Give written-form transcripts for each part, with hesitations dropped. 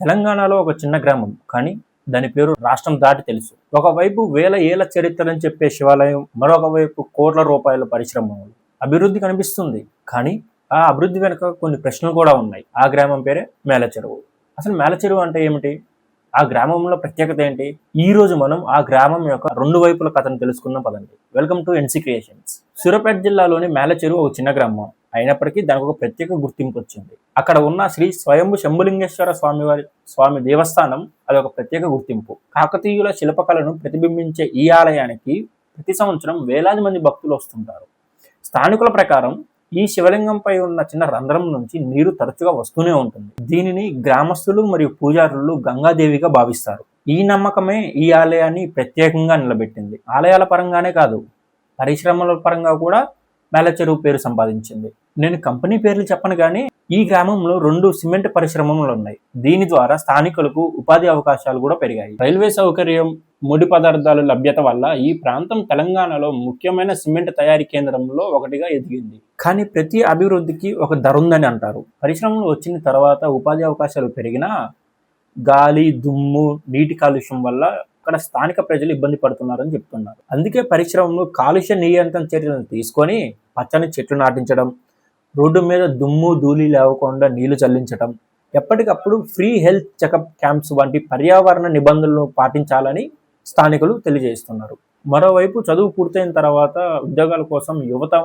తెలంగాణలో ఒక చిన్న గ్రామం, కానీ దాని పేరు రాష్ట్రం దాటి తెలుసు. ఒకవైపు వేల ఏళ్ల చరిత్రని చెప్పే శివాలయం, మరొక వైపు కోట్ల రూపాయల పరిశ్రమలు. అభివృద్ధి కనిపిస్తుంది, కానీ ఆ అభివృద్ధి వెనుక కొన్ని ప్రశ్నలు కూడా ఉన్నాయి. ఆ గ్రామం పేరే మేలచెరువు. అసలు మేలచెరువు అంటే ఏమిటి? ఆ గ్రామంలో ప్రత్యేకత ఏంటి? ఈ రోజు మనం ఆ గ్రామం యొక్క రెండు వైపుల కథను తెలుసుకుందాం పదండి. Welcome to NC creations. Suryapet జిల్లాలోని మేలచెరువు ఒక చిన్న గ్రామం అయినప్పటికీ దానికి ఒక ప్రత్యేక గుర్తింపు వచ్చింది. అక్కడ ఉన్న శ్రీ స్వయంభు శంభులింగేశ్వర స్వామి దేవస్థానం అది ఒక ప్రత్యేక గుర్తింపు. కాకతీయుల శిల్పకళను ప్రతిబింబించే ఈ ఆలయానికి ప్రతి సంవత్సరం వేలాది మంది భక్తులు వస్తుంటారు. స్థానికుల ప్రకారం ఈ శివలింగంపై ఉన్న చిన్న రంధ్రం నుంచి నీరు తరచుగా వస్తూనే ఉంటుంది. దీనిని గ్రామస్తులు మరియు పూజారులు గంగాదేవిగా భావిస్తారు. ఈ నమ్మకమే ఈ ఆలయాన్ని ప్రత్యేకంగా నిలబెట్టింది. ఆలయాల పరంగానే కాదు, పరిశ్రమల పరంగా కూడా మేలచెరువు పేరు సంపాదించింది. నేను కంపెనీ పేర్లు చెప్పను, కానీ ఈ గ్రామంలో 2 సిమెంట్ పరిశ్రమలు ఉన్నాయి. దీని ద్వారా స్థానికులకు ఉపాధి అవకాశాలు కూడా పెరిగాయి. రైల్వే సౌకర్యం, ముడి పదార్థాల లభ్యత వల్ల ఈ ప్రాంతం తెలంగాణలో ముఖ్యమైన సిమెంట్ తయారీ కేంద్రంలో ఒకటిగా ఎదిగింది. కానీ ప్రతి అభివృద్ధికి ఒక ధర ఉందని అంటారు. పరిశ్రమలు వచ్చిన తర్వాత ఉపాధి అవకాశాలు పెరిగినా గాలి, దుమ్ము, నీటి కాలుష్యం వల్ల అక్కడ స్థానిక ప్రజలు ఇబ్బంది పడుతున్నారని చెప్తున్నారు. అందుకే పరిశ్రమలు కాలుష్య నియంత్రణ చర్యలను తీసుకొని పచ్చని చెట్లు నాటించడం, రోడ్డు మీద దుమ్ము ధూళి లేవకుండా నీళ్లు చల్లించడం, ఎప్పటికప్పుడు ఫ్రీ హెల్త్ చెకప్ క్యాంప్స్ వంటి పర్యావరణ నిబంధనలను పాటించాలని స్థానికులు తెలియజేస్తున్నారు. మరోవైపు చదువు పూర్తయిన తర్వాత ఉద్యోగాల కోసం యువత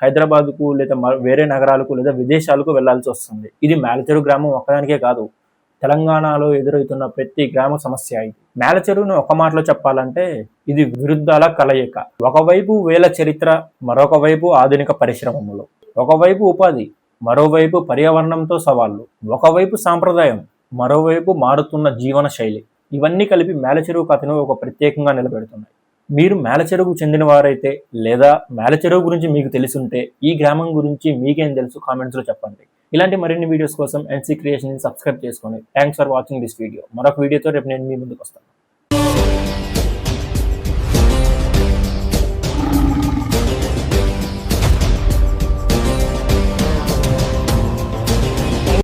హైదరాబాద్కు లేదా వేరే నగరాలకు లేదా విదేశాలకు వెళ్లాల్సి వస్తుంది. ఇది మేలచెరువు గ్రామం ఒక్కదానికే కాదు, తెలంగాణలో ఎదురవుతున్న ప్రతి గ్రామ సమస్య ఇది. మేలచెరువును ఒక మాటలో చెప్పాలంటే ఇది విరుద్ధాల కలయిక. ఒకవైపు వేల చరిత్ర, మరొక వైపు ఆధునిక పరిశ్రమలు. ఒకవైపు ఉపాధి, మరోవైపు పర్యావరణంతో సవాళ్లు. ఒకవైపు సాంప్రదాయం, మరోవైపు మారుతున్న జీవన శైలి. ఇవన్నీ కలిపి మేలచెరువు కథను ఒక ప్రత్యేకంగా నిలబెడుతున్నాయి. మీరు మేలచెరువుకు చెందిన వారైతే లేదా మేలచెరువు గురించి మీకు తెలిసుంటే ఈ గ్రామం గురించి మీకేం తెలుసు కామెంట్స్లో చెప్పండి. ఇలాంటి మరిన్ని వీడియోస్ కోసం ఎన్సీ క్రియేషన్ సబ్స్క్రైబ్ చేసుకోండి. Thanks for watching this video. మరొక వీడియోతో రేపు నేను మీ ముందుకు వస్తాను.